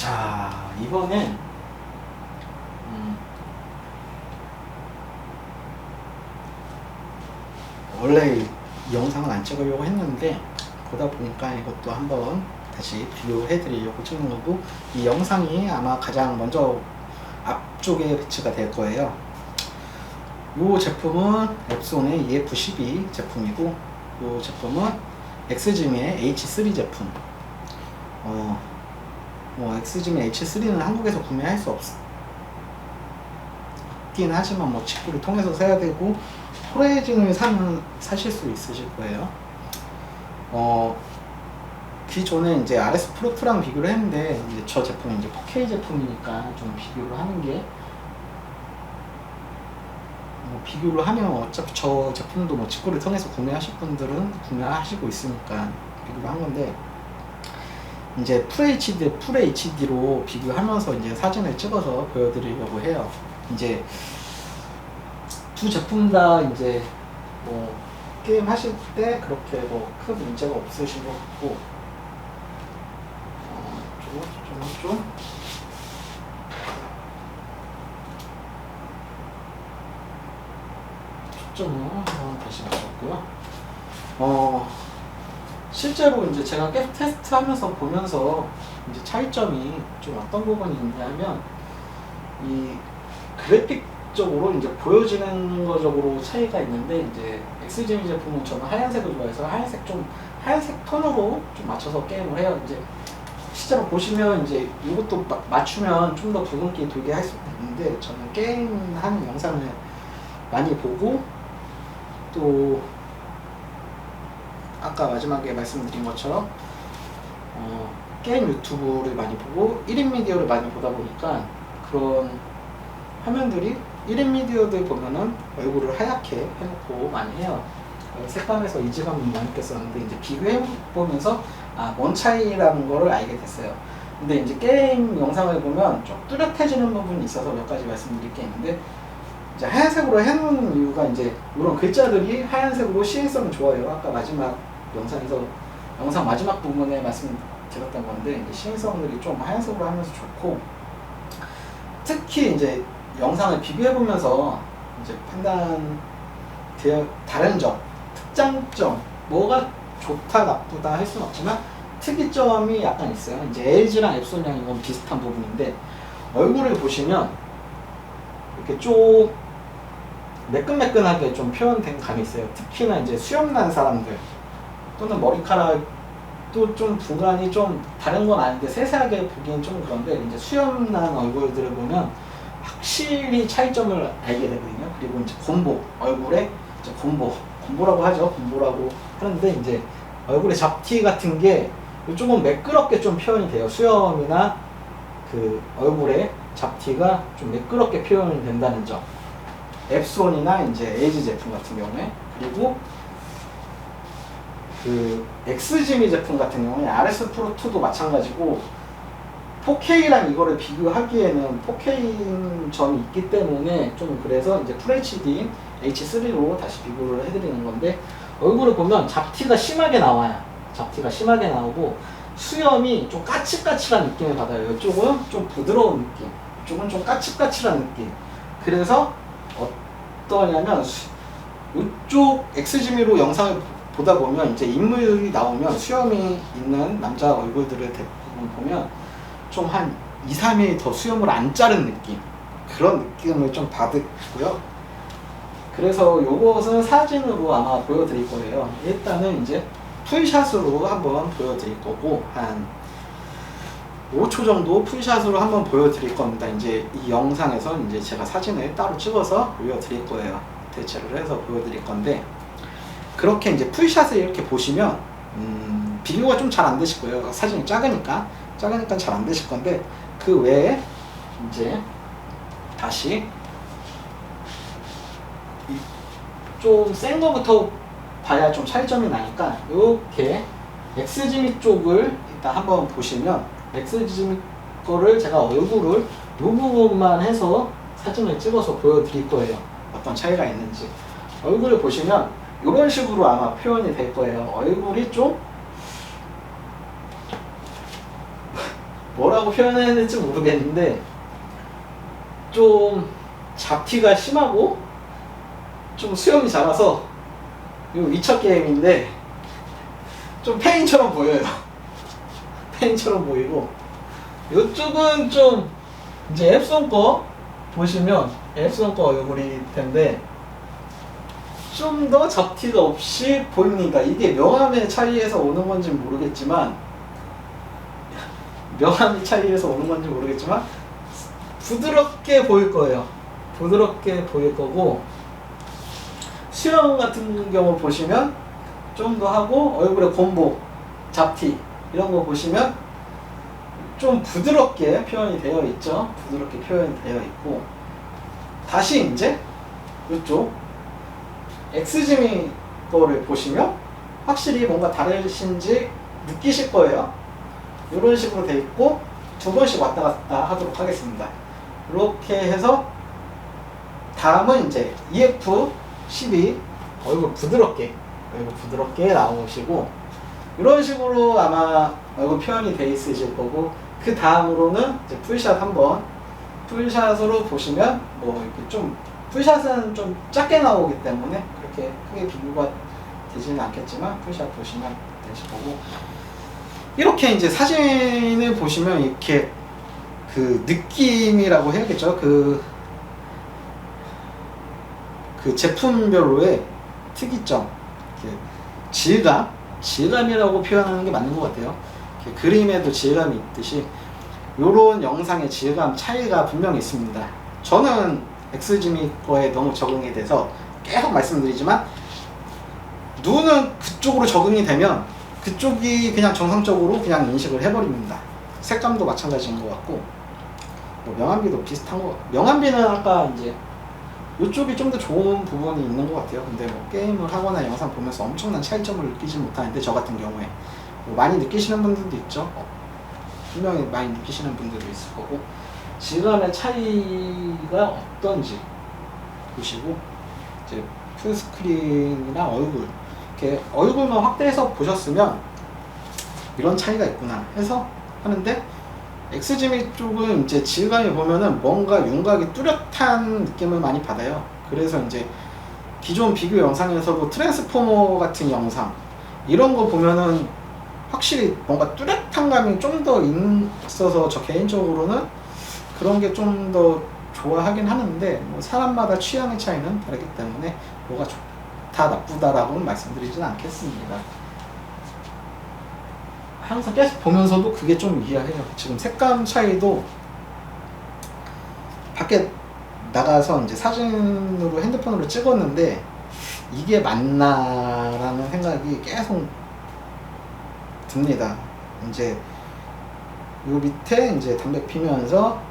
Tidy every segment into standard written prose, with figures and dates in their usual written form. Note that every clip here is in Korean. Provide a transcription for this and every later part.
자, 이번엔 원래 이 영상은 안 찍으려고 했는데 보다 보니까 이것도 한번 다시 비교해 드리려고 찍는 거고, 이 영상이 아마 가장 먼저 앞쪽에 배치가 될 거예요. 이 제품은 앱손의 EF12 제품이고, 이 제품은 엑스짐의 H3 제품. 엑스짐의 H3는 한국에서 구매할 수 없긴 하지만 직구를 통해서 사야 되고, 호레이징을 사면 사실 수 있으실 거예요. 기존에 이제 RS 프로2랑 비교를 했는데, 이제 저 제품은 이제 4K 제품이니까 좀 비교를 하는 게, 비교를 하면 어차피 저 제품도 직구를 통해서 구매하실 분들은 구매하시고 있으니까 비교를 한 건데, 이제 FHD, 풀 HD로 비교하면서 이제 사진을 찍어서 보여드리려고 해요. 이제 두 제품 다 이제 게임 하실 때 그렇게 큰 문제가 없으신 것 같고, 좀 초점을 한번 다시 맞췄고요. 실제로 이제 제가 계속 테스트하면서 보면서 이제 차이점이 좀 어떤 부분이 있냐면, 이 그래픽적으로 이제 보여지는 거적으로 차이가 있는데, 이제 엑스제미 제품은 저는 하얀색을 좋아해서 하얀색 톤으로 좀 맞춰서 게임을 해요. 이제 실제로 보시면 이제 이것도 맞추면 좀 더 붉은기 돌게 할 수 있는데, 저는 게임하는 영상을 많이 보고, 또 아까 마지막에 말씀드린 것처럼 게임 유튜브를 많이 보고 1인 미디어를 많이 보다 보니까, 그런 화면들이 1인 미디어들 보면은 얼굴을 하얗게 해놓고 많이 해요. 색감에서 이질감이 많이 느꼈었는데, 이제 비교해보면서 뭔 차이라는 거를 알게 됐어요. 근데 이제 게임 영상을 보면 좀 뚜렷해지는 부분이 있어서 몇 가지 말씀드릴 게 있는데, 이제 하얀색으로 해놓은 이유가, 이제 이런 글자들이 하얀색으로 시인성이 좋아요. 아까 마지막 영상 마지막 부분에 말씀드렸던 건데, 이제 시인성들이 좀 하얀색으로 하면서 좋고, 특히 이제 영상을 비교해보면서 이제 다른 점, 특장점, 뭐가 좋다 나쁘다 할 수는 없지만 특이점이 약간 있어요. 이제 LG랑 앱손이랑 이건 비슷한 부분인데, 얼굴을 보시면 이렇게 좀 매끈매끈하게 좀 표현된 감이 있어요. 특히나 이제 수염난 사람들 또는 머리카락도 좀 분간이 좀 다른 건 아닌데 세세하게 보기엔 좀 그런데, 이제 수염난 얼굴들을 보면 확실히 차이점을 알게 되거든요. 그리고 이제 얼굴에 이제 곰보라고 하죠. 곰보라고 하는데, 이제 얼굴에 잡티 같은 게 조금 매끄럽게 좀 표현이 돼요. 수염이나 그 얼굴에 잡티가 좀 매끄럽게 표현이 된다는 점. 앱손이나 이제 LG 제품 같은 경우에, 그리고 그 엑스지미 제품 같은 경우에 RS 프로2도 마찬가지고, 4K랑 이거를 비교하기에는 4K 점이 있기 때문에 좀, 그래서 이제 FHD H3로 다시 비교를 해드리는 건데, 얼굴을 보면 잡티가 심하게 나와요. 잡티가 심하게 나오고 수염이 좀 까칠까칠한 느낌을 받아요. 이쪽은 좀 부드러운 느낌, 이쪽은 좀 까칠까칠한 느낌. 그래서 어떠냐면, 이쪽 엑스지미로 영상을 보다 보면 이제 인물이 나오면 수염이 있는 남자 얼굴들을 대부분 보면 좀 한 2, 3일 더 수염을 안 자른 느낌, 그런 느낌을 좀 받고요. 그래서 요것은 사진으로 아마 보여드릴 거예요. 일단은 이제 풀샷으로 한번 보여드릴 거고, 한 5초 정도 풀샷으로 한번 보여드릴 겁니다. 이제 이 영상에서 이제 제가 사진을 따로 찍어서 보여드릴 거예요. 대체를 해서 보여드릴 건데, 그렇게 이제 풀샷을 이렇게 보시면 비교가 좀 잘 안 되실 거예요. 사진이 작으니까 잘 안 되실 건데, 그 외에 이제 다시 좀 센 거부터 봐야 좀 차이점이 나니까, 이렇게 엑스지미 쪽을 일단 한번 보시면, 엑스지미 거를 제가 얼굴을 이 부분만 해서 사진을 찍어서 보여드릴 거예요. 어떤 차이가 있는지. 얼굴을 보시면 이런 식으로 아마 표현이 될 거예요. 얼굴이 좀 뭐라고 표현해야 될지 모르겠는데 좀 잡티가 심하고 좀 수영이 작아서 이거 위쳐 게임인데 좀 페인처럼 보여요. 페인처럼 보이고 이쪽은 좀 이제 앱손 거 보시면 앱손 거 얼굴일 텐데 좀 더 잡티가 없이 보입니다. 이게 명암의 차이에서 오는 건지 모르겠지만 부드럽게 보일 거예요. 부드럽게 보일 거고 수영 같은 경우 보시면 좀 더 하고 얼굴에 곰보, 잡티 이런 거 보시면 좀 부드럽게 표현이 되어 있죠. 부드럽게 표현이 되어 있고 다시 이제 이쪽 엑스지미 거를 보시면 확실히 뭔가 다르신지 느끼실 거예요. 이런 식으로 돼 있고 두 번씩 왔다 갔다 하도록 하겠습니다. 이렇게 해서 다음은 이제 EF12 얼굴 부드럽게 나오시고 이런 식으로 아마 얼굴 표현이 돼 있으실 거고 그 다음으로는 이제 풀샷 한번 풀샷으로 보시면 뭐 이렇게 좀 풀샷은 좀 작게 나오기 때문에 그렇게 크게 비교가 되지는 않겠지만 풀샷 보시면 되실 거고 이렇게 이제 사진을 보시면 이렇게 그 느낌이라고 해야겠죠. 그 제품별로의 특이점, 질감이라고 표현하는 게 맞는 것 같아요. 그림에도 질감이 있듯이 이런 영상의 질감 차이가 분명히 있습니다. 저는 엑스지미 거에 너무 적응이 돼서 계속 말씀드리지만 눈은 그쪽으로 적응이 되면 그쪽이 그냥 정상적으로 그냥 인식을 해버립니다. 색감도 마찬가지인 것 같고 뭐 명암비도 비슷한 거. 명암비는 아까 이제 이쪽이 좀 더 좋은 부분이 있는 것 같아요. 근데 뭐 게임을 하거나 영상 보면서 엄청난 차이점을 느끼지 못하는데 저 같은 경우에 뭐 많이 느끼시는 분들도 있죠. 분명히 많이 느끼시는 분들도 있을 거고 질감의 차이가 어떤지 보시고 이제 풀스크린이나 얼굴 이렇게 얼굴만 확대해서 보셨으면 이런 차이가 있구나 해서 하는데 엑스지미 쪽은 이제 질감이 보면은 뭔가 윤곽이 뚜렷한 느낌을 많이 받아요. 그래서 이제 기존 비교 영상에서도 트랜스포머 같은 영상 이런 거 보면은 확실히 뭔가 뚜렷한 감이 좀 더 있어서 저 개인적으로는 그런 게 좀 더 좋아하긴 하는데 뭐 사람마다 취향의 차이는 다르기 때문에 뭐가 좋다 나쁘다라고는 말씀드리진 않겠습니다. 항상 계속 보면서도 그게 좀 이해해요. 지금 색감 차이도 밖에 나가서 이제 사진으로 핸드폰으로 찍었는데 이게 맞나라는 생각이 계속 듭니다. 이제 요 밑에 이제 담배 피면서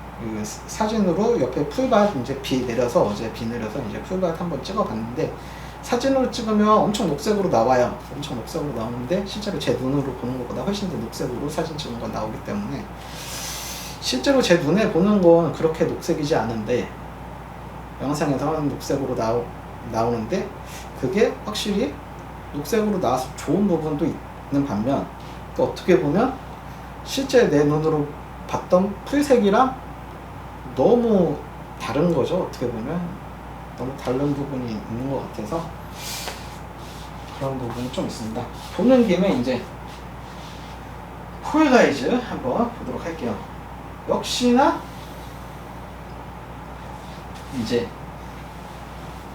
사진으로 옆에 풀밭 이제 비 내려서 어제 비 내려서 이제 풀밭 한번 찍어봤는데 사진으로 찍으면 엄청 녹색으로 나와요. 엄청 녹색으로 나오는데 실제로 제 눈으로 보는 것보다 훨씬 더 녹색으로 사진 찍은 건 나오기 때문에 실제로 제 눈에 보는 건 그렇게 녹색이지 않은데 영상에서는 녹색으로 나오는데 그게 확실히 녹색으로 나와서 좋은 부분도 있는 반면 또 어떻게 보면 실제 내 눈으로 봤던 풀색이랑 너무 다른 거죠. 어떻게 보면 너무 다른 부분이 있는 것 같아서 그런 부분이 좀 있습니다. 보는 김에 이제 폴가이즈 한번 보도록 할게요. 역시나 이제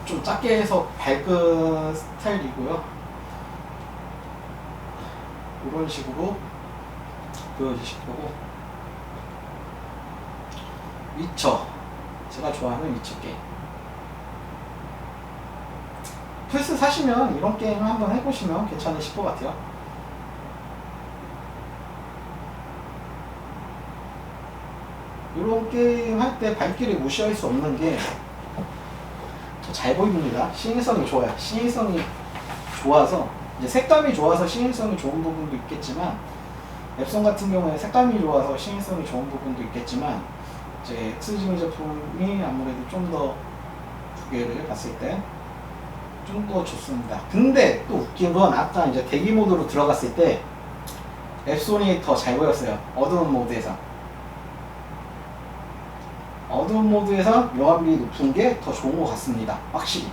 좀 작게 해서 밝은 스타일이고요. 이런 식으로 보여주실 거고 위쳐 제가 좋아하는 위쳐 게임 플스 사시면 이런 게임 한번 해보시면 괜찮으실 것 같아요. 이런 게임 할 때 발길이 무시할 수 없는 게 잘 보입니다. 시인성이 좋아요. 시인성이 좋아서 이제 색감이 좋아서 시인성이 좋은 부분도 있겠지만 앱son 같은 경우에 색감이 좋아서 시인성이 좋은 부분도 있겠지만 이제 엑스지미 제품이 아무래도 좀 더 두 개를 봤을 때 좀 더 좋습니다. 근데 또 웃긴 건 아까 이제 대기 모드로 들어갔을 때 앱손이 더 잘 보였어요. 어두운 모드에서. 어두운 모드에서 명암비 높은 게 더 좋은 것 같습니다. 확실히.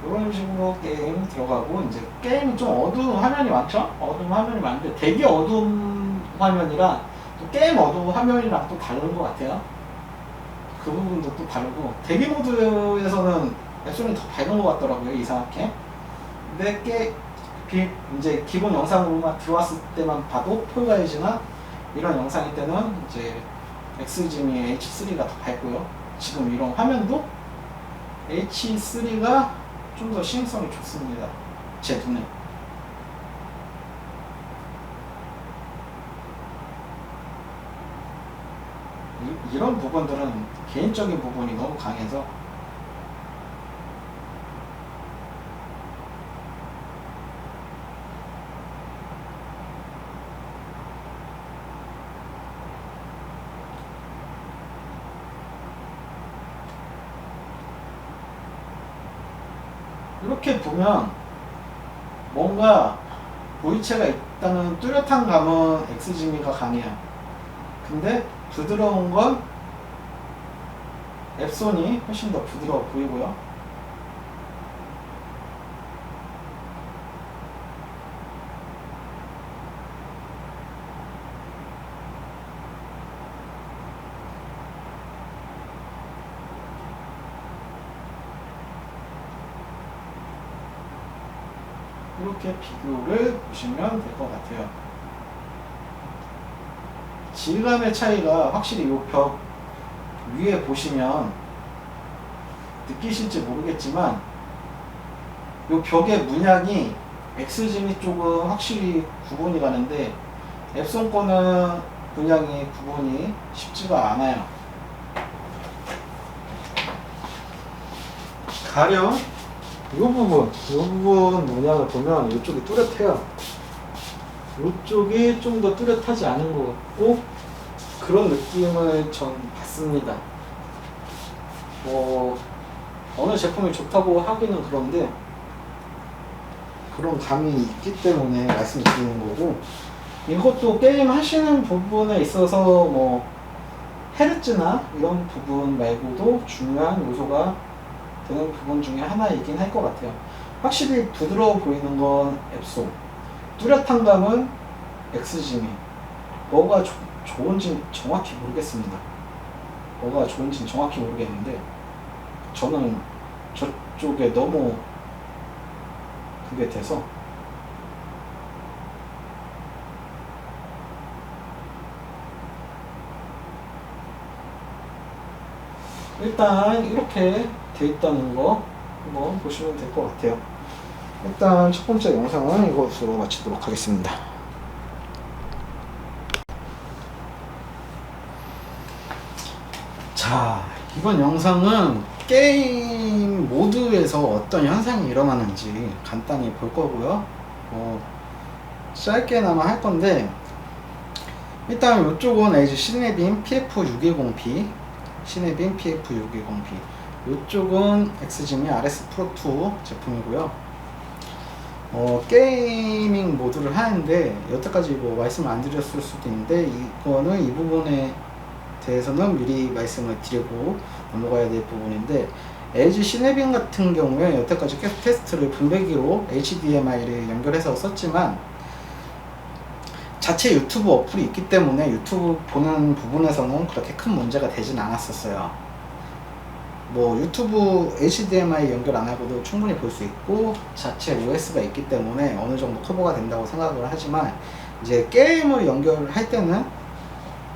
이런 식으로 게임 들어가고, 이제 게임이 좀 어두운 화면이 많죠? 어두운 화면이 많은데 되게 어두운 화면이랑 또 게임 어두운 화면이랑 또 다른 것 같아요. 그 부분도 또 다르고, 대기 모드에서는 앱손이 더 밝은 것 같더라고요, 이상하게. 근데 이제 기본 영상으로만 들어왔을 때만 봐도 폴가이즈나 이런 영상일 때는 이제 엑스지미 H3가 더 밝고요. 지금 이런 화면도 H3가 좀 더 시인성이 좋습니다. 제 눈에. 이런 부분들은 개인적인 부분이 너무 강해서 이렇게 보면 뭔가 보이체가 있다는 뚜렷한 감은 엑스지미가 강해요. 근데 부드러운 건 앱손이 훨씬 더 부드러워 보이고요. 이렇게 비교를 보시면 될 것 같아요. 질감의 차이가 확실히 이 벽 위에 보시면 느끼실지 모르겠지만 이 벽의 문양이 엑스지미 쪽은 확실히 구분이 가는데 앱손 거는 문양이 구분이 쉽지가 않아요. 가령 이 부분 문양을 보면 이쪽이 뚜렷해요. 이쪽이 좀 더 뚜렷하지 않은 것 같고 그런 느낌을 전 받습니다. 어느 제품이 좋다고 하기는 그런데 그런 감이 있기 때문에 말씀드리는 거고, 이것도 게임 하시는 부분에 있어서 뭐 헤르츠나 이런 부분 말고도 중요한 요소가 되는 부분 중에 하나이긴 할 것 같아요. 확실히 부드러워 보이는 건 앱손, 뚜렷한 감은 엑스지미. 뭐가 좋은지 정확히 모르겠습니다. 뭐가 좋은지 정확히 모르겠는데 저는 저쪽에 너무 그게 돼서 일단 이렇게 돼 있다는 거 한번 보시면 될 것 같아요. 일단 첫 번째 영상은 이것으로 마치도록 하겠습니다. 자, 이번 영상은 게임 모드에서 어떤 현상이 일어나는지 간단히 볼 거고요. 짧게나마 할 건데, 일단 이쪽은 LG 시네빔 PF610P, 시네빔 PF610P. 이쪽은 엑스지미 RS 프로2 제품이고요. 게이밍 모드를 하는데 여태까지 뭐 말씀 안 드렸을 수도 있는데 이거는 이 부분에 대해서는 미리 말씀을 드리고 넘어가야 될 부분인데, LG 시네빔 같은 경우에 여태까지 계속 테스트를 분배기로 HDMI를 연결해서 썼지만 자체 유튜브 어플이 있기 때문에 유튜브 보는 부분에서는 그렇게 큰 문제가 되진 않았었어요. 뭐 유튜브 HDMI 연결 안 하고도 충분히 볼 수 있고 자체 OS가 있기 때문에 어느 정도 커버가 된다고 생각을 하지만, 이제 게임을 연결할 때는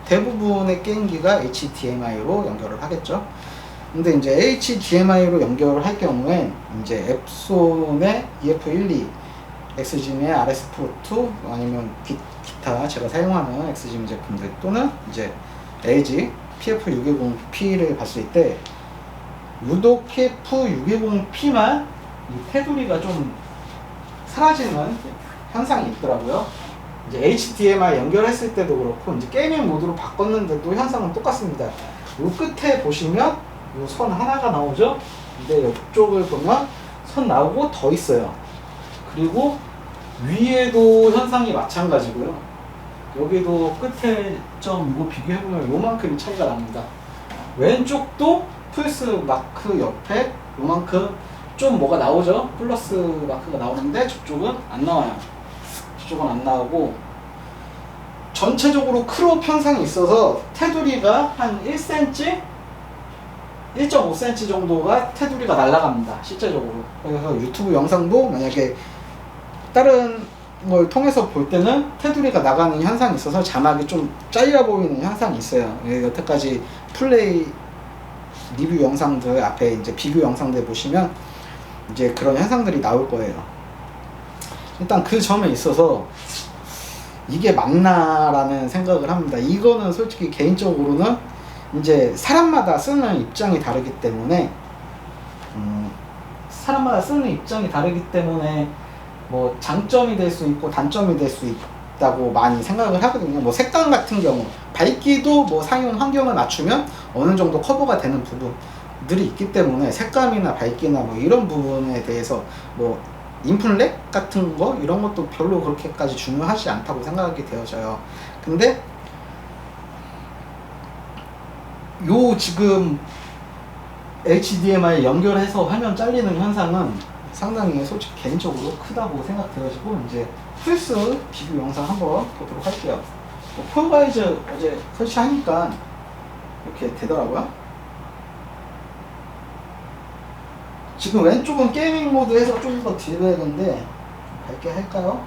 대부분의 게임기가 HDMI로 연결을 하겠죠. 근데 이제 HDMI로 연결을 할 경우엔 이제 앱손의 EF12, 엑스지미의 RS 프로2 아니면 기타 제가 사용하는 엑스지미 제품들 또는 이제 LG PF610P를 봤을 때 유독 PF610P만 이 테두리가 좀 사라지는 현상이 있더라고요. 이제 HDMI 연결했을 때도 그렇고 이제 게이밍 모드로 바꿨는데도 현상은 똑같습니다. 요 끝에 보시면 요 선 하나가 나오죠. 근데 이쪽을 보면 선 나오고 더 있어요. 그리고 위에도 현상이 마찬가지고요. 여기도 끝에 점 이거 비교해보면 요만큼 차이가 납니다. 왼쪽도 플스 마크 옆에 요만큼 좀 뭐가 나오죠? 플러스 마크가 나오는데 저쪽은 안 나와요. 저쪽은 안 나오고 전체적으로 크롭 현상이 있어서 테두리가 한 1cm? 1.5cm 정도가 테두리가 날아갑니다. 실제적으로. 그래서 유튜브 영상도 만약에 다른 걸 통해서 볼 때는 테두리가 나가는 현상이 있어서 자막이 좀 잘려 보이는 현상이 있어요. 여태까지 플레이 리뷰 영상들 앞에 이제 비교 영상들 보시면 이제 그런 현상들이 나올 거예요. 일단 그 점에 있어서 이게 맞나라는 생각을 합니다. 이거는 솔직히 개인적으로는 이제 사람마다 쓰는 입장이 다르기 때문에 뭐 장점이 될 수 있고 단점이 될 수 있다고 많이 생각을 하거든요. 뭐 색감 같은 경우 밝기도 뭐 사용 환경을 맞추면 어느 정도 커버가 되는 부분들이 있기 때문에 색감이나 밝기나 뭐 이런 부분에 대해서 뭐 인풋렉 같은 거 이런 것도 별로 그렇게까지 중요하지 않다고 생각이 되어져요. 근데 요 지금 HDMI 연결해서 화면 잘리는 현상은 상당히 솔직히 개인적으로 크다고 생각되어지고 이제 플스 비교 영상 한번 보도록 할게요. 폴가이즈 어제 설치하니까 이렇게 되더라고요. 지금 왼쪽은 게이밍 모드에서 좀 더 딜해야겠는데 밝게 할까요?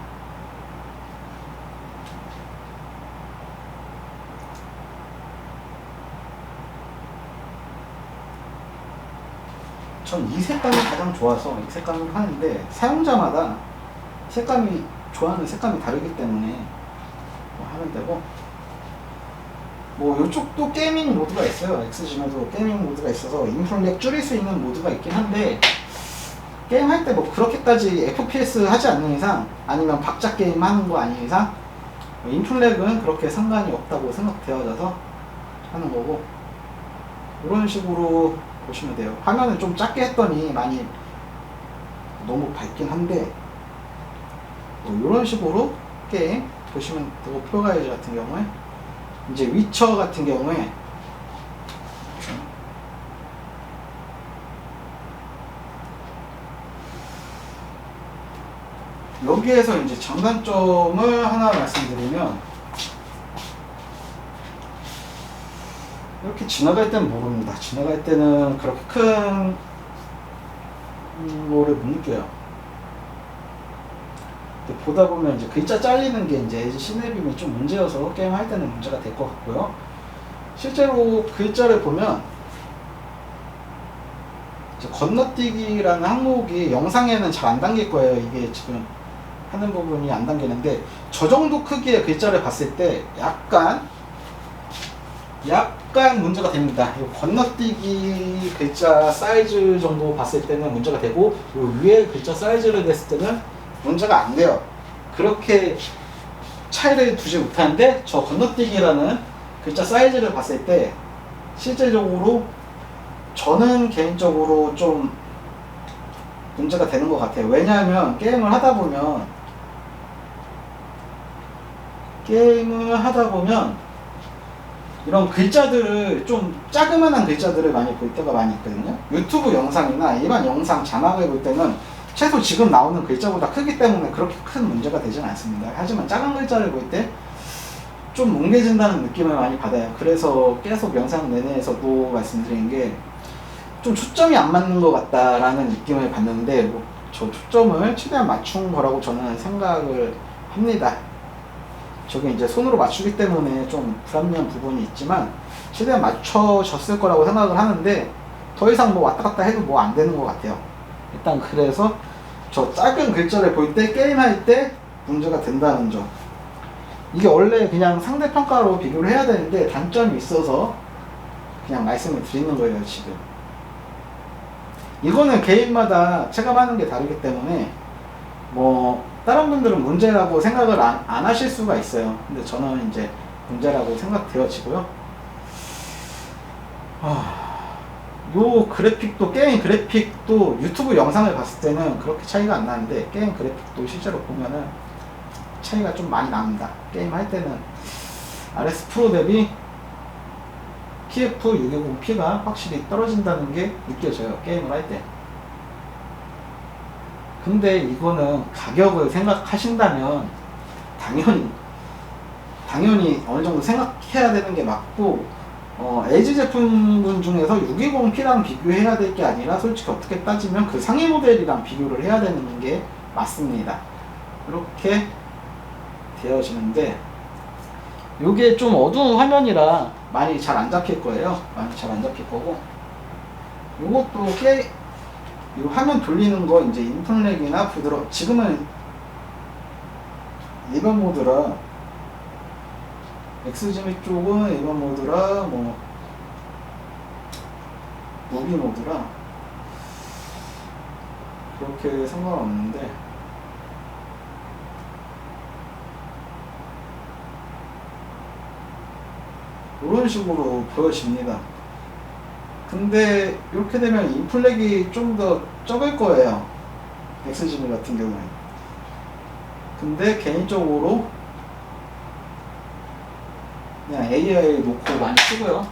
전 이 색감이 가장 좋아서 이 색감을 하는데 사용자마다 색감이 좋아하는 색감이 다르기 때문에 뭐 하면 되고 뭐 이쪽도 게이밍 모드가 있어요. 엑스짐에도 게이밍 모드가 있어서 인풋렉 줄일 수 있는 모드가 있긴 한데 게임 할 때 뭐 그렇게까지 FPS 하지 않는 이상 아니면 박자 게임 하는 거 아닌 이상 인풋렉은 그렇게 상관이 없다고 생각되어져서 하는 거고 이런 식으로 보시면 돼요. 화면을 좀 작게 했더니 많이 너무 밝긴 한데 뭐 이런 식으로 게임 보시면 되고 폴가이즈 같은 경우에 이제 위쳐 같은 경우에 여기에서 이제 장단점을 하나 말씀드리면 이렇게 지나갈 때는 모릅니다. 지나갈 때는 그렇게 큰 거를 못 느껴요. 근데 보다 보면 이제 글자 잘리는 게 이제 시네빔이 좀 문제여서 게임 할 때는 문제가 될 것 같고요. 실제로 글자를 보면 이제 건너뛰기라는 항목이 영상에는 잘 안 담길 거예요. 이게 지금 하는 부분이 안 담기는데 저 정도 크기의 글자를 봤을 때 약간 문제가 됩니다. 건너뛰기 글자 사이즈 정도 봤을 때는 문제가 되고 위에 글자 사이즈를 냈을 때는 문제가 안 돼요. 그렇게 차이를 두지 못하는데 저 건너뛰기라는 글자 사이즈를 봤을 때 실제적으로 저는 개인적으로 좀 문제가 되는 것 같아요. 왜냐하면 게임을 하다 보면 이런 글자들을 좀 자그만한 글자들을 많이 볼 때가 많이 있거든요. 유튜브 영상이나 일반 영상 자막을 볼 때는 최소 지금 나오는 글자보다 크기 때문에 그렇게 큰 문제가 되진 않습니다. 하지만 작은 글자를 볼 때 좀 뭉개진다는 느낌을 많이 받아요. 그래서 계속 영상 내내에서도 말씀드린 게 좀 초점이 안 맞는 것 같다라는 느낌을 받는데 뭐 저 초점을 최대한 맞춘 거라고 저는 생각을 합니다. 저게 이제 손으로 맞추기 때문에 좀 불합리한 부분이 있지만 최대한 맞춰졌을 거라고 생각을 하는데 더 이상 뭐 왔다 갔다 해도 뭐 안 되는 것 같아요. 일단 그래서 저 작은 글자를 볼 때 게임할 때 문제가 된다는 점, 이게 원래 그냥 상대평가로 비교를 해야 되는데 단점이 있어서 그냥 말씀을 드리는 거예요. 지금 이거는 개인마다 체감하는 게 다르기 때문에 뭐 다른 분들은 문제라고 생각을 안 하실 수가 있어요. 근데 저는 이제 문제라고 생각되어지고요. 요 그래픽도, 게임 그래픽도 유튜브 영상을 봤을 때는 그렇게 차이가 안 나는데 게임 그래픽도 실제로 보면은 차이가 좀 많이 납니다. 게임 할 때는 RS 프로 대비 TF620P가 확실히 떨어진다는 게 느껴져요, 게임을 할 때. 근데 이거는 가격을 생각하신다면 당연히 어느 정도 생각해야 되는 게 맞고, LG 제품군 중에서 620P랑 비교해야 될 게 아니라 솔직히 어떻게 따지면 그 상위 모델이랑 비교를 해야 되는 게 맞습니다. 이렇게 되어지는데, 요게 좀 어두운 화면이라 많이 잘 안 잡힐 거예요. 많이 잘 안 잡힐 거고, 요것도 이 화면 돌리는 거 이제 인풋렉이나 지금은 일반 모드라, 엑스지미 쪽은 일반 모드라, 뭐 무비 모드라 그렇게 상관없는데, 이런 식으로 보여집니다. 근데 이렇게 되면 인플렉이 좀 더 적을 거예요, 엑스지미 같은 경우에. 근데 개인적으로 그냥 AI 놓고 많이 쓰고요.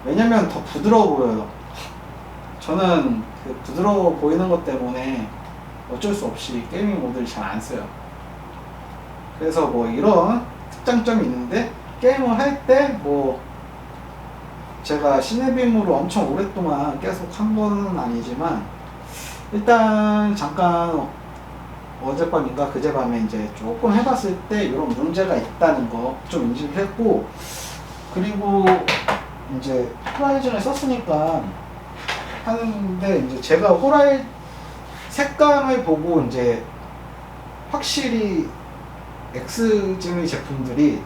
왜냐면 더 부드러워 보여요. 저는 그 부드러워 보이는 것 때문에 어쩔 수 없이 게이밍 모드를 잘 안 써요. 그래서 뭐 이런 특장점이 있는데, 게임을 할 때 뭐 제가 시네빔으로 엄청 오랫동안 계속 한 건 아니지만, 일단 잠깐 어젯밤인가 그제밤에 이제 조금 해봤을 때 이런 문제가 있다는 거 좀 인지를 했고, 그리고 이제 호라이즌을 썼으니까 하는데, 이제 제가 색감을 보고 이제 확실히 엑스지미 제품들이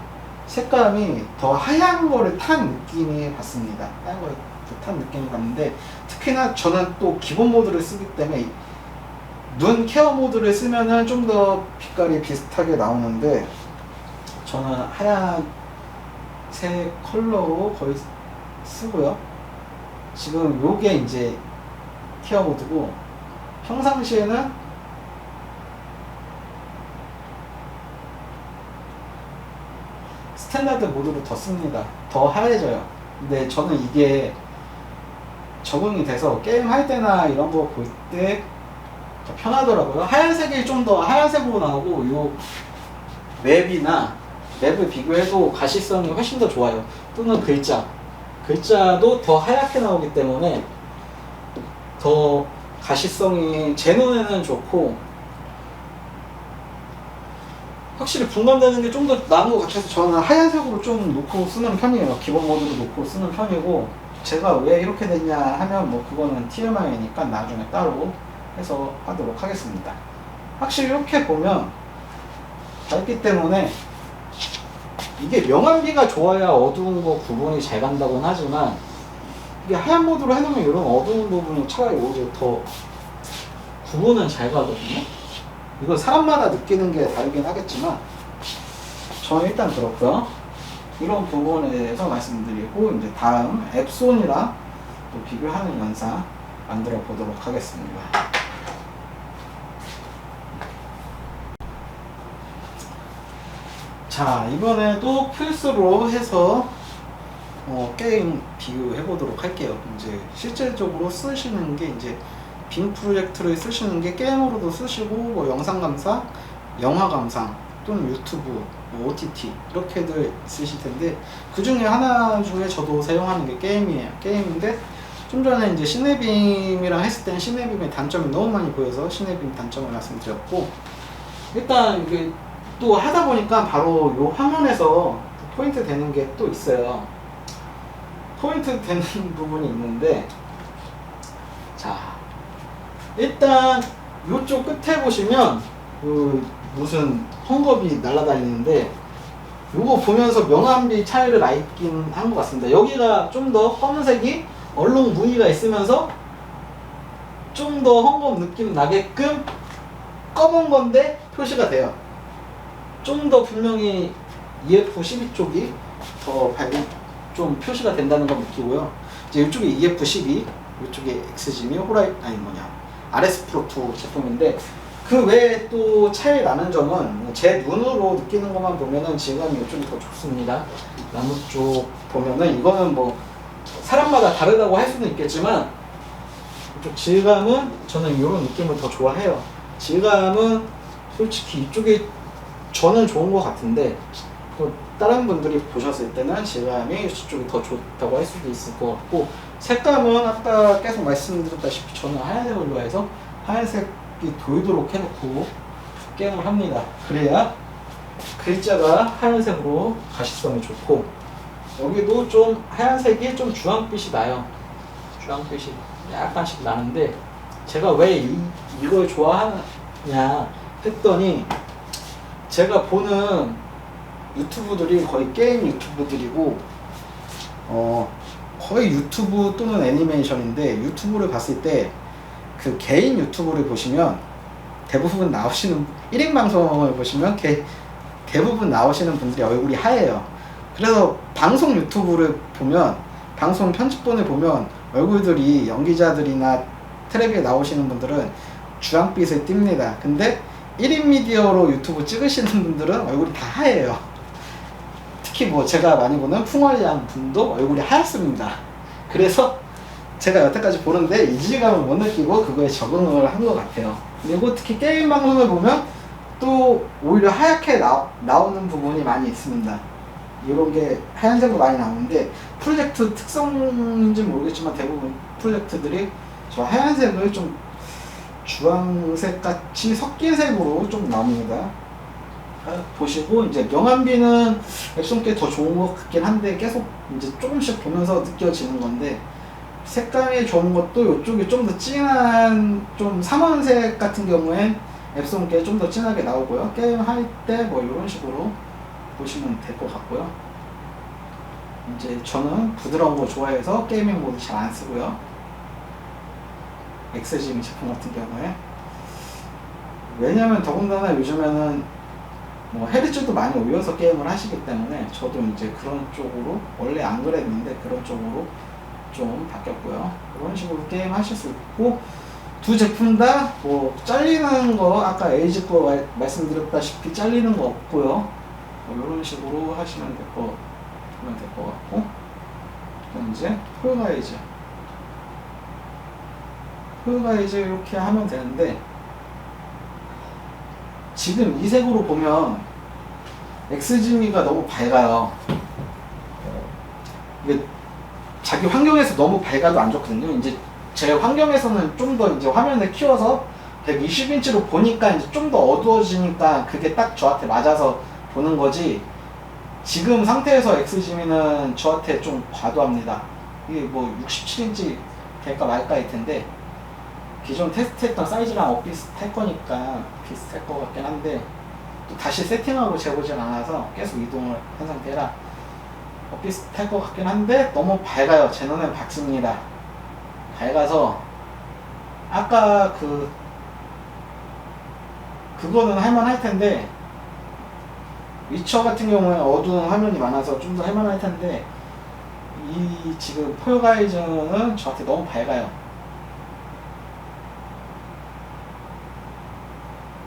색감이 더 하얀 거를 탄 느낌이 받습니다. 하얀 거를 탄 느낌이 받는데, 특히나 저는 또 기본 모드를 쓰기 때문에 눈 케어 모드를 쓰면은 좀 더 빛깔이 비슷하게 나오는데, 저는 하얀색 컬러로 거의 쓰고요. 지금 요게 이제 케어 모드고, 평상시에는 스탠다드 모드로 더 씁니다. 더 하얘져요. 근데 저는 이게 적응이 돼서 게임 할 때나 이런 거 볼 때 더 편하더라고요. 하얀색이 좀 더 하얀색으로 나오고, 요 맵을 비교해도 가시성이 훨씬 더 좋아요. 또는 글자도 더 하얗게 나오기 때문에 더 가시성이 제 눈에는 좋고, 확실히 분간되는 게 좀 더 나은 것 같아서 저는 하얀색으로 좀 놓고 쓰는 편이에요. 기본 모드로 놓고 쓰는 편이고, 제가 왜 이렇게 됐냐 하면 뭐 그거는 TMI니까 나중에 따로 해서 하도록 하겠습니다. 확실히 이렇게 보면 밝기 때문에, 이게 명암비가 좋아야 어두운 거 구분이 잘 간다고는 하지만, 이게 하얀 모드로 해놓으면 이런 어두운 부분이 차라리 오히려 더 구분은 잘 가거든요. 이건 사람마다 느끼는 게 다르긴 하겠지만, 저는 일단 그렇고요. 이런 부분에 대해서 말씀드리고, 이제 다음 앱손이랑 또 비교하는 영상 만들어 보도록 하겠습니다. 자, 이번에도 플스로 해서 게임 비교해 보도록 할게요. 이제 실질적으로 쓰시는 게, 이제 빔 프로젝트를 쓰시는 게 게임으로도 쓰시고, 뭐 영상 감상, 영화 감상, 또는 유튜브, 뭐 OTT 이렇게들 쓰실 텐데, 그 중에 하나 중에 저도 사용하는 게 게임이에요. 게임인데, 좀 전에 이제 시네빔이랑 했을 때는 시네빔의 단점이 너무 많이 보여서 시네빔 단점을 말씀드렸고, 일단 이게 또 하다 보니까 바로 요 화면에서 포인트 되는 게 또 있어요. 포인트 되는 부분이 있는데, 자, 일단 요쪽 끝에 보시면 무슨 헝겊이 날아다니는데, 요거 보면서 명암비 차이를 알긴 한 것 같습니다. 여기가 좀 더 검은색이 얼룩 무늬가 있으면서 좀 더 헝겊 느낌 나게끔 검은 건데 표시가 돼요. 좀 더 분명히 EF12 쪽이 더 밝은 좀 표시가 된다는 걸 느끼고요. 이제 이쪽에 EF12, 이쪽에 엑스짐이 RS 프로2 제품인데, 그 외에 또 차이 나는 점은 제 눈으로 느끼는 것만 보면은 질감이 이쪽이 더 좋습니다. 나무 쪽 보면은 이거는 뭐 사람마다 다르다고 할 수는 있겠지만, 이쪽 질감은 저는 이런 느낌을 더 좋아해요. 질감은 솔직히 이쪽이 저는 좋은 것 같은데, 또 다른 분들이 보셨을 때는 질감이 이쪽이 더 좋다고 할 수도 있을 것 같고, 색감은 아까 계속 말씀드렸다시피 저는 하얀색을 좋아해서 하얀색이 보이도록 해놓고 게임을 합니다. 그래야 글자가 하얀색으로 가시성이 좋고, 여기도 좀 하얀색이 좀 주황빛이 나요. 주황빛이 약간씩 나는데, 제가 왜 이걸 좋아하냐 했더니, 제가 보는 유튜브들이 거의 게임 유튜브들이고, 거의 유튜브 또는 애니메이션인데, 유튜브를 봤을 때 그 개인 유튜브를 보시면 대부분 나오시는 1인 방송을 보시면 대부분 나오시는 분들이 얼굴이 하얘요. 그래서 방송 유튜브를 보면, 방송 편집본을 보면 얼굴들이 연기자들이나 텔레비에 나오시는 분들은 주황빛을 띱니다. 근데 1인 미디어로 유튜브 찍으시는 분들은 얼굴이 다 하얘요. 특히 뭐 제가 많이 보는 풍월양 분도 얼굴이 하얗습니다. 그래서 제가 여태까지 보는데 이질감을 못 느끼고 그거에 적응을 한 것 같아요. 그리고 특히 게임 방송을 보면 또 오히려 하얗게 나오는 부분이 많이 있습니다. 이런 게 하얀색으로 많이 나오는데, 프로젝트 특성인지 모르겠지만 대부분 프로젝트들이 저 하얀색을 좀 주황색 같이 섞인 색으로 좀 나옵니다. 보시고, 이제 명암비는 앱손께 더 좋은 것 같긴 한데, 계속 이제 조금씩 보면서 느껴지는 건데, 색감이 좋은 것도 이쪽이 좀 더 진한, 좀 삼원색 같은 경우엔 앱손께 좀 더 진하게 나오고요. 게임 할 때 뭐 이런 식으로 보시면 될 것 같고요. 이제 저는 부드러운 거 좋아해서 게이밍 모드 잘 안 쓰고요. 엑스짐 제품 같은 경우에, 왜냐면 더군다나 요즘에는 뭐 헤르츠도 많이 올려서 게임을 하시기 때문에 저도 이제 그런 쪽으로, 원래 안 그랬는데 그런 쪽으로 좀 바뀌었고요. 그런 식으로 게임 하실 수 있고, 두 제품 다 뭐 잘리는 거, 아까 에이지 거 말씀드렸다시피 잘리는 거 없고요. 뭐 이런 식으로 하시면 될 것 같고, 그럼 이제 폴가이즈 이렇게 하면 되는데, 지금 이 색으로 보면 엑스지미가 너무 밝아요. 이게 자기 환경에서 너무 밝아도 안 좋거든요. 이제 제 환경에서는 좀 더 이제 화면을 키워서 120인치로 보니까 이제 좀 더 어두워지니까 그게 딱 저한테 맞아서 보는 거지, 지금 상태에서 엑스지미는 저한테 좀 과도합니다. 이게 뭐 67인치 될까 말까일 텐데, 기존 테스트했던 사이즈랑 비슷할 거니까 비슷할 것 같긴 한데, 또 다시 세팅하고 재보진 않아서 계속 이동을 한 상태라 비슷할 것 같긴 한데, 너무 밝아요. 제 눈엔 밝습니다. 밝아서 아까 그거는 할만할 텐데, 위쳐 같은 경우에 어두운 화면이 많아서 좀 더 할만할 텐데, 이 지금 폴가이즈는 저한테 너무 밝아요.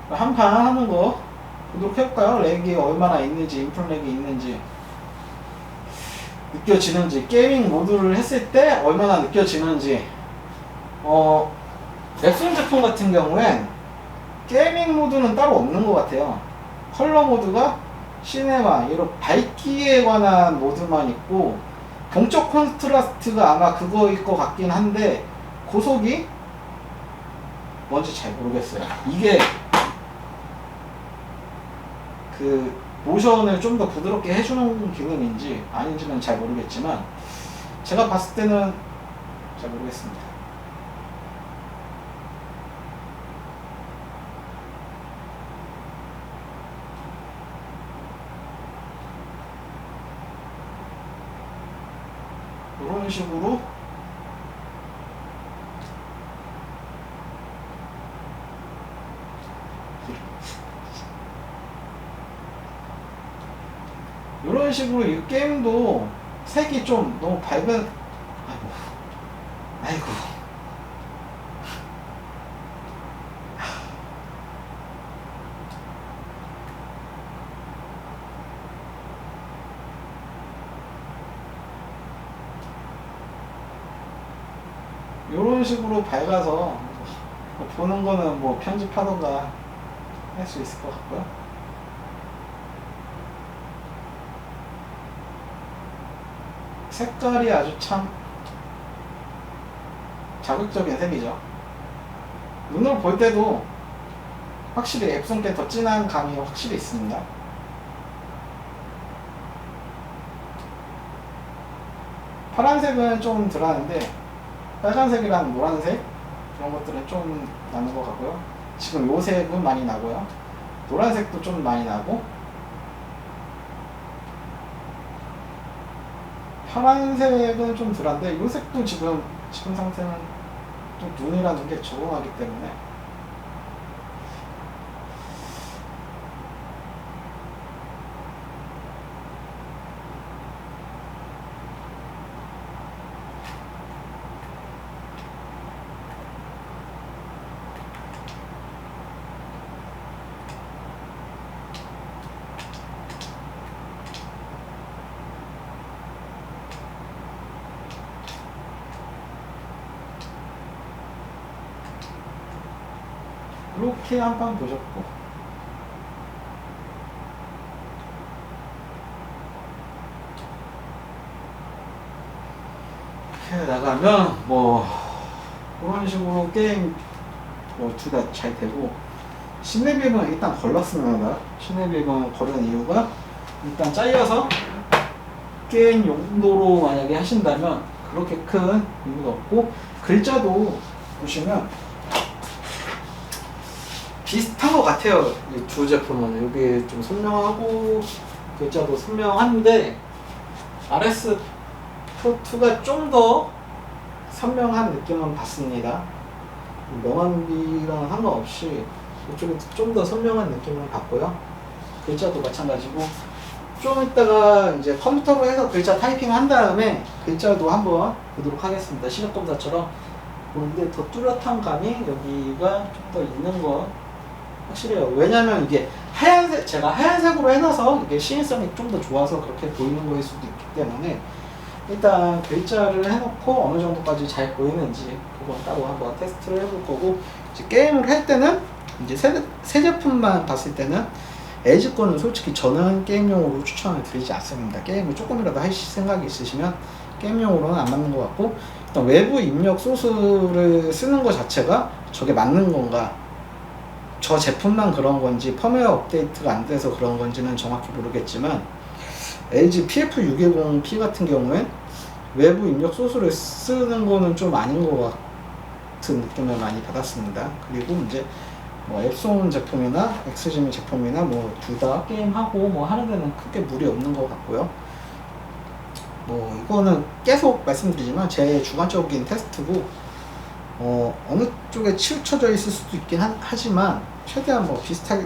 한 판 하는 거 보도록 해볼까요? 렉이 얼마나 있는지, 인풋 렉이 있는지 느껴지는지, 게이밍 모드를 했을 때 얼마나 느껴지는지. 앱손 제품 같은 경우엔 게이밍 모드는 따로 없는 것 같아요. 컬러 모드가 시네마, 이런 밝기에 관한 모드만 있고, 동적 콘트라스트가 아마 그거일 것 같긴 한데, 고속이 뭔지 잘 모르겠어요. 이게 그 모션을 좀 더 부드럽게 해주는 기능인지 아닌지는 잘 모르겠지만, 제가 봤을 때는 잘 모르겠습니다. 이런 식으로 이런 식으로 이 게임도 색이 좀 너무 밝은, 아이고, 아이고. 이런 식으로 밝아서 보는 거는 뭐 편집하던가 할 수 있을 것 같고요. 색깔이 아주 참 자극적인 색이죠. 눈으로 볼 때도 확실히 앱송 게 더 진한 감이 확실히 있습니다. 파란색은 좀 덜하는데 빨간색이랑 노란색 그런 것들은 좀 나는 것 같고요. 지금 요 색은 많이 나고요. 노란색도 좀 많이 나고 파란색은 좀 덜한데 요 색도 지금 상태는 또 눈이라는 게 적응하기 때문에 이렇게 한번 보셨고 이렇게 나가면 뭐 그런 식으로 게임 뭐 둘 다 잘 되고 시네빅은 일단 걸렀습니다. 시네빅은 걸은 이유가 일단 잘려서 게임 용도로 만약에 하신다면 그렇게 큰 의미가 없고 글자도 보시면 비슷한 것 같아요. 이 두 제품은 여기 좀 선명하고 글자도 선명한데 RS 프로2가 좀 더 선명한 느낌은 받습니다. 명암비랑 상관없이 이쪽에 좀 더 선명한 느낌을 받고요. 글자도 마찬가지고 좀 이따가 이제 컴퓨터로 해서 글자 타이핑 한 다음에 글자도 한번 보도록 하겠습니다. 시력검사처럼 보는데 더 뚜렷한 감이 여기가 좀 더 있는 건 확실해요. 왜냐면 이게 하얀색, 제가 하얀색으로 해놔서 이게 시인성이 좀 더 좋아서 그렇게 보이는 거일 수도 있기 때문에 일단 글자를 해놓고 어느 정도까지 잘 보이는지 그건 따로 한번 테스트를 해볼 거고 이제 게임을 할 때는 이제 새 제품만 봤을 때는 LG 거는 솔직히 저는 게임용으로 추천을 드리지 않습니다. 게임을 조금이라도 하실 생각이 있으시면 게임용으로는 안 맞는 것 같고 일단 외부 입력 소스를 쓰는 것 자체가 저게 맞는 건가 저 제품만 그런 건지 펌웨어 업데이트가 안 돼서 그런 건지는 정확히 모르겠지만 LG PF610P 같은 경우엔 외부 입력 소스를 쓰는 거는 좀 아닌 것 같은 느낌을 많이 받았습니다. 그리고 이제 뭐 앱손 제품이나 엑스지미 제품이나 뭐 둘 다 게임하고 뭐 하는 데는 크게 무리 없는 것 같고요. 뭐 이거는 계속 말씀드리지만 제 주관적인 테스트고 어느 쪽에 치우쳐져 있을 수도 있긴 하지만 최대한 뭐 비슷하게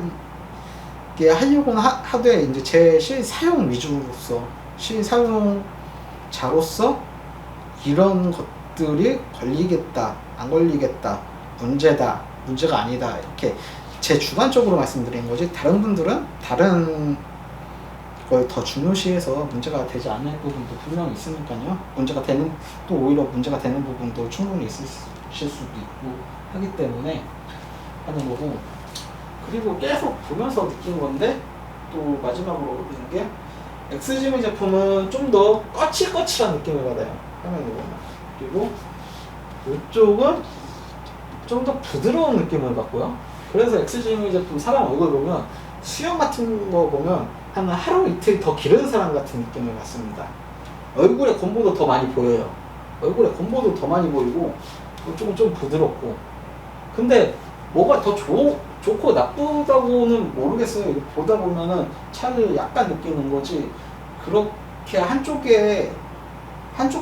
하려고는 하되 이제 제 실사용 위주로서 실사용자로서 이런 것들이 걸리겠다 안 걸리겠다 문제가 아니다 이렇게 제 주관적으로 말씀드린 거지 다른 분들은 다른 걸 더 중요시해서 문제가 되지 않을 부분도 분명히 있으니까요. 문제가 되는 또 오히려 문제가 되는 부분도 충분히 있으실 수도 있고 하기 때문에 하는 거고 그리고 계속 보면서 느낀 건데 또 마지막으로 보는 게 엑스지미 제품은 좀 더 거칠거칠한 느낌을 받아요. 화면에 보면 그리고 이쪽은 좀 더 부드러운 느낌을 받고요. 그래서 엑스지미 제품 사람 얼굴 보면 수영 같은 거 보면 한 하루 이틀 더 기른 사람 같은 느낌을 받습니다. 얼굴에 건보도 더 많이 보여요. 얼굴에 건보도 더 많이 보이고 이쪽은 좀 부드럽고 근데 뭐가 더 좋고 나쁘다고는 모르겠어요. 보다 보면은 차를 약간 느끼는 거지 그렇게 한쪽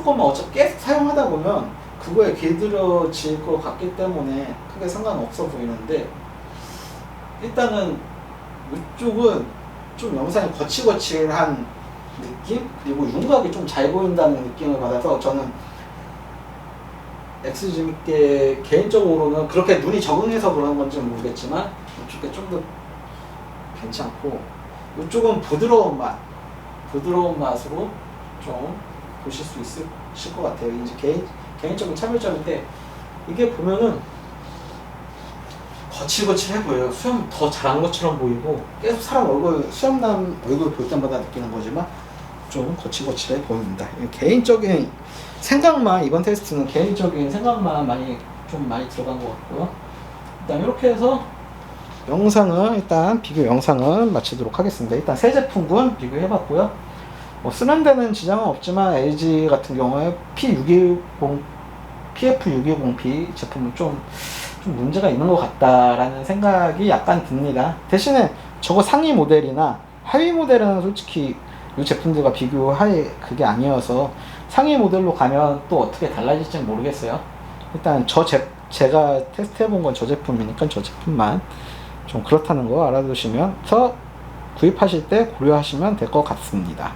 것만 어차피 계속 사용하다 보면 그거에 길들여질 것 같기 때문에 크게 상관없어 보이는데 일단은 이쪽은 좀 영상이 거칠거칠한 느낌? 그리고 윤곽이 좀 잘 보인다는 느낌을 받아서 저는 엑스짐께 개인적으로는 그렇게 눈이 적응해서 그런 건지 모르겠지만 이쪽에 좀 더 괜찮고 이쪽은 부드러운 맛으로 좀 보실 수 있을 것 같아요. 이제 개인적인 차별점인데 이게 보면은 거칠거칠해 보여요. 수염 더 잘한 것처럼 보이고 계속 사람 얼굴 수염남 얼굴 볼 때마다 느끼는 거지만 좀 거칠거칠해 보입니다. 개인적인 생각만 이번 테스트는 개인적인 생각만 많이 들어간 것 같고요. 일단 이렇게 해서 비교 영상은 마치도록 하겠습니다. 일단 세 제품군 비교해봤고요. 뭐 쓰는 데는 지장은 없지만 LG 같은 경우에 PF610P 제품은 좀 문제가 있는 것 같다라는 생각이 약간 듭니다. 대신에 저거 상위 모델이나 하위 모델은 솔직히 이 제품들과 비교할 그게 아니어서 상위 모델로 가면 또 어떻게 달라질지는 모르겠어요. 일단 제가 테스트해본 건 저 제품이니까 저 제품만 좀 그렇다는 거 알아두시면서 구입하실 때 고려하시면 될 것 같습니다.